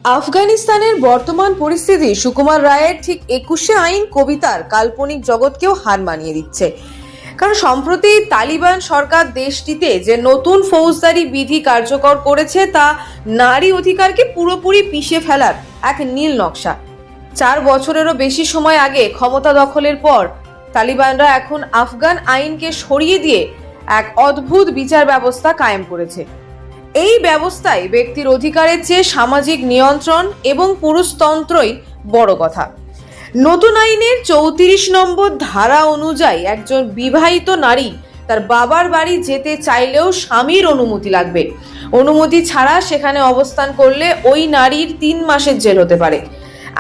আফগানিস্তানের বর্তমান পরিস্থিতি সুকুমার রায়ের ঠিক 21শে আইন কবিতার কাল্পনিক জগৎকেও হার মানিয়ে দিচ্ছে। কারণ সম্প্রতি তালিবান সরকার দেশটিতে যে নতুন ফৌজদারি বিধি কার্যকর করেছে তা নারী অধিকারকে পুরোপুরি পিষে ফেলার এক নীল নকশা। 4 বছরেরও বেশি সময় আগে ক্ষমতা দখলের পর তালিবানরা এখন আফগান আইনকে সরিয়ে দিয়ে এক অদ্ভুত বিচার ব্যবস্থা কায়েম করেছে। এই ব্যবস্থায় ব্যক্তির অধিকারের চেয়ে সামাজিক নিয়ন্ত্রণ এবং পুরুষতন্ত্রই বড় কথা। নতুন আইনের 34 নম্বর ধারা অনুযায়ী একজন বিবাহিত নারী তার বাবার বাড়ি যেতে চাইলেও স্বামীর অনুমতি লাগবে। অনুমতি ছাড়া সেখানে অবস্থান করলে ওই নারীর 3 মাসের জেল হতে পারে।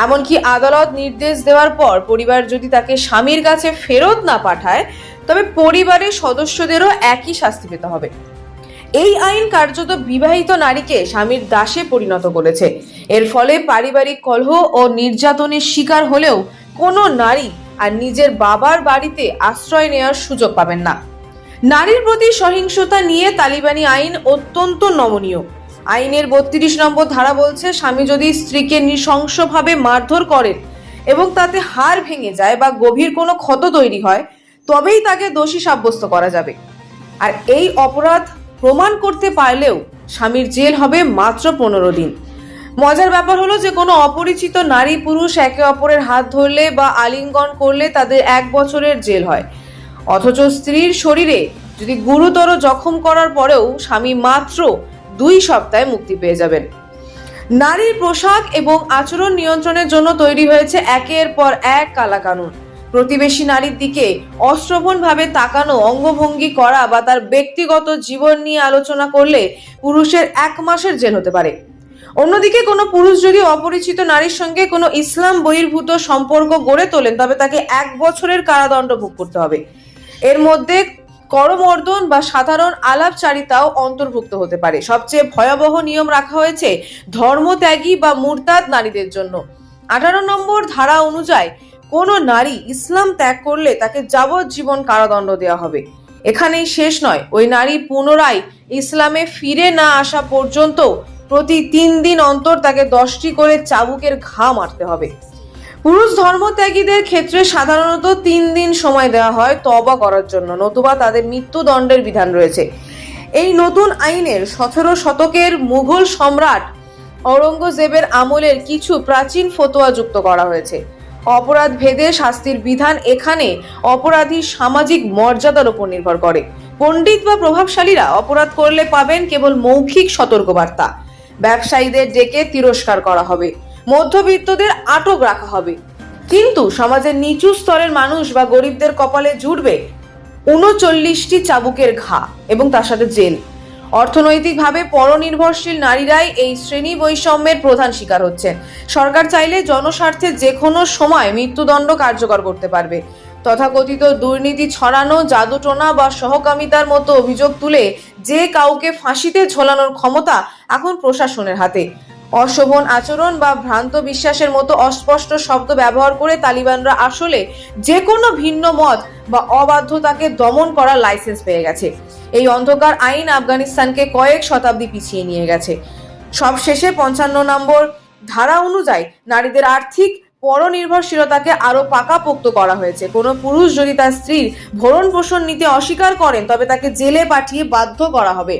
এমনকি আদালত নির্দেশ দেওয়ার পর পরিবার যদি তাকে স্বামীর কাছে ফেরত না পাঠায় তবে পরিবারের সদস্যদেরও একই শাস্তি পেতে হবে। এই আইন কার্যত বিবাহিত নারীকে স্বামীর দাসে পরিণত করেছে। এর ফলে পারিবারিক কলহ ও নির্যাতনের শিকার হলেও কোনো নারী আর নিজের বাবার বাড়িতে আশ্রয় নেওয়ার সুযোগ পাবেন না। নারীর প্রতি সহিংসতা নিয়ে তালিবানি আইন অত্যন্ত নমনীয়। আইনের 32 নম্বর ধারা বলছে, স্বামী যদি স্ত্রীকে নৃশংসভাবে মারধর করেন এবং তাতে হাড় ভেঙে যায় বা গভীর কোনো ক্ষত তৈরি হয় তবেই তাকে দোষী সাব্যস্ত করা যাবে। আর এই অপরাধ প্রমাণ করতে পারলেও স্বামীর জেল হবে মাত্র 15 দিন। মজার ব্যাপার হলো যে কোনো অপরিচিত নারী পুরুষ একে অপরের হাত ধরলে বা আলিঙ্গন করলে তাদের 1 বছরের জেল হয়। অথচ স্ত্রীর শরীরে যদি গুরুতর জখম করার পরেও স্বামী মাত্র 2 সপ্তাহে মুক্তি পেয়ে যাবেন। নারীর পোশাক এবং আচরণ নিয়ন্ত্রণের জন্য তৈরি হয়েছে একের পর এক কালাকানুন। প্রতিবেশী নারীর দিকে অশ্রবণভাবে তাকানো, অঙ্গভঙ্গি করা বা তার ব্যক্তিগত জীবন নিয়ে আলোচনা করলে পুরুষের 1 মাসের জেল হতে পারে। অন্যদিকে কোনো পুরুষ যদি অপরিচিত নারীর সঙ্গে কোনো ইসলাম বহির্ভূত সম্পর্ক গড়ে তোলেন তবে তাকে 1 বছরের কারাদণ্ড ভোগ করতে হবে। এর মধ্যে করমর্দন বা সাধারণ আলাপচারিতাও অন্তর্ভুক্ত হতে পারে। সবচেয়ে ভয়াবহ নিয়ম রাখা হয়েছে ধর্মত্যাগী বা মুরতাদ নারীদের জন্য। 18 নম্বর ধারা অনুযায়ী কোনো নারী ইসলাম ত্যাগ করলে তাকে যাবজ্জীবন কারাদণ্ড দেওয়া হবে। এখানেই শেষ নয়, ওই নারী পুনরায় ইসলামে ফিরে না আসা পর্যন্ত প্রতি 3 দিন অন্তর তাকে 10টি করে চাবুকের ঘা মারতে হবে। পুরুষ ধর্মত্যাগীদের ক্ষেত্রে সাধারণত 3 দিন সময় দেওয়া হয় তওবা করার জন্য, নতুবা তাদের মৃত্যুদণ্ডের বিধান রয়েছে। এই নতুন আইনের 17 শতকের মুঘল সম্রাট ঔরঙ্গজেবের আমলের কিছু প্রাচীন ফতোয়া যুক্ত করা হয়েছে। অপরাধ ভেদে শাস্তির বিধান এখানে অপরাধীর সামাজিক মর্যাদার উপর নির্ভর করে। পণ্ডিত বা প্রভাবশালীরা অপরাধ করলে পাবেন কেবল মৌখিক সতর্কবার্তা। ব্যবসায়ীদের ডেকে তিরস্কার করা হবে, মধ্যবিত্তদের আটক রাখা হবে, কিন্তু সমাজের নিচু স্তরের মানুষ বা গরিবদের কপালে জুটবে 39টি চাবুকের ঘা এবং তার সাথে জেল। অর্থনৈতিকভাবে পরনির্ভরশীল নারীরাই এই শ্রেণী বৈষম্যের প্রধান শিকার হচ্ছেন। সরকার চাইলে জনস্বার্থে যে কোনো সময় মৃত্যুদণ্ড কার্যকর করতে পারবে। তথাকথিত দুর্নীতি ছড়ানো, জাদুটোনা বা সহকামিতার মতো অভিযোগ তুলে যে কাউকে ফাঁসিতে ঝোলানোর ক্ষমতা এখন প্রশাসনের হাতে। অশোভন আচরণ বা ভ্রান্ত বিশ্বাসের মতো অস্পষ্ট শব্দ ব্যবহার করে তালিবানরা আসলে যে কোনো ভিন্ন মত বা অবাধ্যতাকে দমন করার লাইসেন্স পেয়ে গেছে। এই অন্ধকার আইন আফগানিস্তানকে কয়েক শতাব্দী পিছিয়ে নিয়ে গেছে। সবশেষে 55 নম্বর ধারা অনুযায়ী নারীদের আর্থিক পরনির্ভরশীলতাকে আরো পাকাপোক্ত করা হয়েছে। কোনো পুরুষ যদি তার স্ত্রীর ভরণ পোষণ নিতে অস্বীকার করেন তবে তাকে জেলে পাঠিয়ে বাধ্য করা হবে।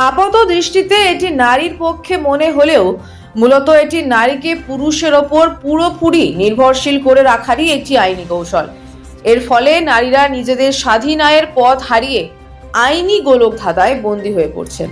আপাত দৃষ্টিতে এটি নারীর পক্ষে মনে হলেও মূলত এটি নারীকে পুরুষের ওপর পুরোপুরি নির্ভরশীল করে রাখারই একটি আইনি কৌশল। এর ফলে নারীরা নিজেদের স্বাধীন আয়ের পথ হারিয়ে আইনি গোলকধাঁধায় বন্দী হয়ে পড়ছেন।